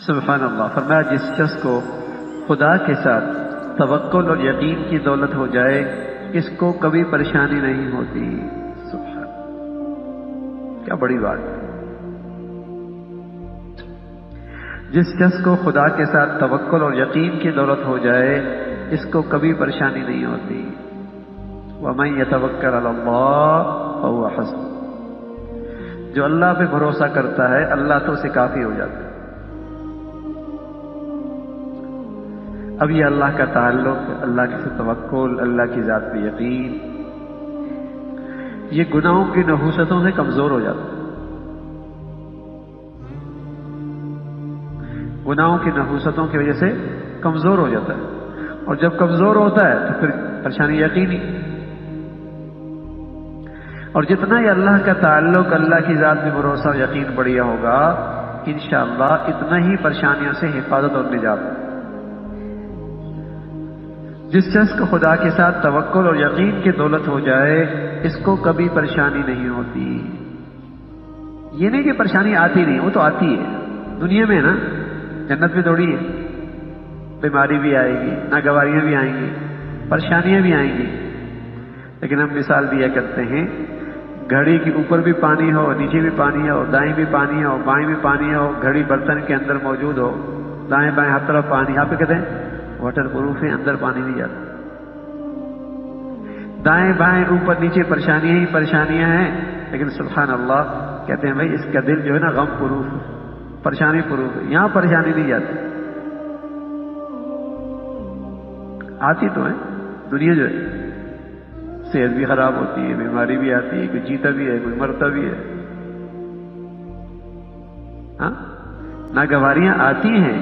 سبحان اللہ. فرمایا جس شخص کو خدا کے ساتھ توکل اور یقین کی دولت ہو جائے اس کو کبھی پریشانی نہیں ہوتی. سبحان، کیا بڑی بات ہے. جس شخص کو خدا کے ساتھ توکل اور یقین کی دولت ہو جائے اس کو کبھی پریشانی نہیں ہوتی. وَمَن يَتَوَكَّلْ عَلَى اللَّهِ فَهُوَ حَسْبُهُ. جو اللہ پہ بھروسہ کرتا ہے اللہ تو اسے کافی ہو جاتا ہے. اب یہ اللہ کا تعلق، اللہ کے توکل، اللہ کی ذات پہ یقین، یہ گناہوں کی نحوستوں سے کمزور ہو جاتا ہے. گناہوں کی نحوستوں کی وجہ سے کمزور ہو جاتا ہے، اور جب کمزور ہوتا ہے تو پھر پریشانی یقینی. اور جتنا یہ اللہ کا تعلق، اللہ کی ذات میں بھروسہ اور یقین بڑھیا ہوگا انشاءاللہ اتنا ہی پریشانیوں سے حفاظت اور نجات. جس شخص کو خدا کے ساتھ توکل اور یقین کی دولت ہو جائے اس کو کبھی پریشانی نہیں ہوتی. یہ نہیں کہ پریشانی آتی نہیں، وہ تو آتی ہے دنیا میں نا. جنت میں تھوڑی ہے. بیماری بھی آئے گی، ناگواریاں بھی آئیں گی، پریشانیاں بھی آئیں گی. لیکن ہم مثال دیا کرتے ہیں گھڑی کے اوپر بھی پانی ہو، نیچے بھی پانی ہو، دائیں بھی پانی ہو، بائیں بھی پانی ہو، گھڑی برتن کے اندر موجود ہو، دائیں بائیں ہر طرف پانی. آپ کہتے ہیں واٹر پروف ہے، اندر پانی نہیں جاتا. دائیں بائیں اوپر نیچے پریشانیاں ہی پریشانیاں ہیں، لیکن سبحان اللہ کہتے ہیں بھائی اس کا دل جو ہے نا غم پروف ہے، پریشانی پروف ہے. یہاں پریشانی نہیں جاتی. آتی تو ہے دنیا جو ہے، صحت بھی خراب ہوتی ہے، بیماری بھی آتی ہے، کوئی جیتا بھی ہے، کوئی مرتا بھی ہے. ہاں ناگواریاں آتی ہیں،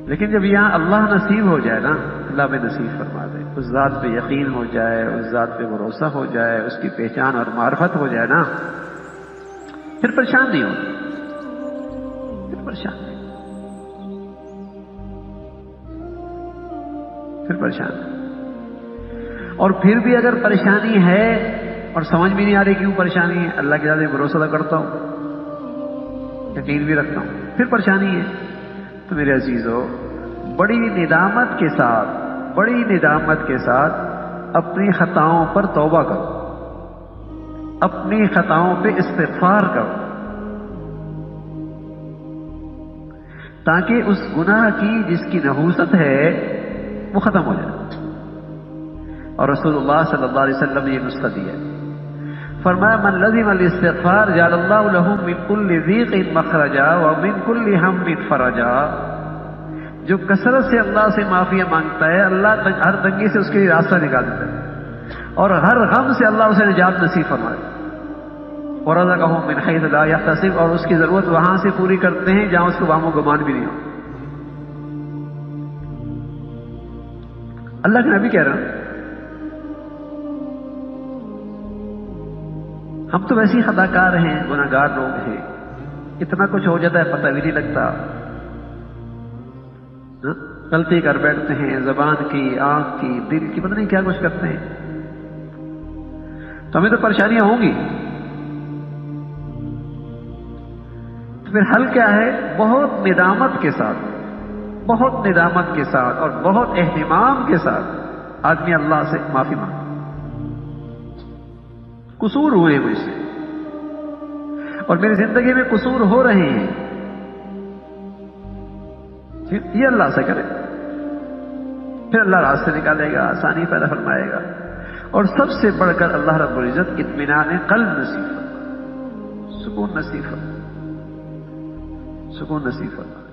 لیکن جب یہاں اللہ نصیب ہو جائے نا، اللہ پہ نصیب فرما دے، اس ذات پہ یقین ہو جائے، اس ذات پہ بھروسہ ہو جائے، اس کی پہچان اور معرفت ہو جائے نا، پھر پریشان نہیں ہوتی. پھر پریشان نہیں، پھر پریشان نہیں. اور پھر بھی اگر پریشانی ہے اور سمجھ بھی نہیں آ رہی کیوں پریشانی ہے، اللہ کے ذات بھروسہ تو کرتا ہوں، یقین بھی رکھتا ہوں، پھر پریشانی ہے، تو میرے عزیزو بڑی ندامت کے ساتھ، بڑی ندامت کے ساتھ اپنی خطاؤں پر توبہ کرو، اپنی خطاؤں پہ استغفار کرو، تاکہ اس گناہ کی جس کی نحوست ہے وہ ختم ہو جائے. اور رسول اللہ صلی اللہ علیہ وسلم نے یہ نسخہ دیا ہے. فرمایا من لزم الاستغفار جعل اللہ له من كل ضيق مخرجا ومن كل هم فرجا. جو کثرت سے اللہ سے معافیاں مانگتا ہے اللہ ہر تنگی سے اس کے لیے راستہ نکال دیتا ہے، اور ہر غم سے اللہ اسے نجات نصیب فرمائے. ورزقه من حيث لا يحتسب، اور اس کی ضرورت وہاں سے پوری کرتے ہیں جہاں اس کو وہم و گمان بھی نہیں ہو. اللہ کے نبی کہہ رہا ہوں ہم تو ویسے ہی خطا کار ہیں، گناہ گار لوگ ہیں، اتنا کچھ ہو جاتا ہے پتہ بھی نہیں لگتا. غلطی کر بیٹھتے ہیں، زبان کی، آنکھ کی، دل کی، پتہ نہیں کیا کچھ کرتے ہیں. تو ہمیں تو پریشانیاں ہوں گی. تو پھر حل کیا ہے؟ بہت ندامت کے ساتھ، بہت ندامت کے ساتھ اور بہت اہتمام کے ساتھ آدمی اللہ سے معافی مانگے. قصور ہوئے مجھ سے اور میری زندگی میں قصور ہو رہے ہیں، یہ اللہ سے کرے، پھر اللہ راستے نکالے گا، آسانی پیدا فرمائے گا. اور سب سے بڑھ کر اللہ رب العزت اطمینان قلب نصیب فرمائے، سکون نصیب فرمائے، سکون نصیب فرمائے.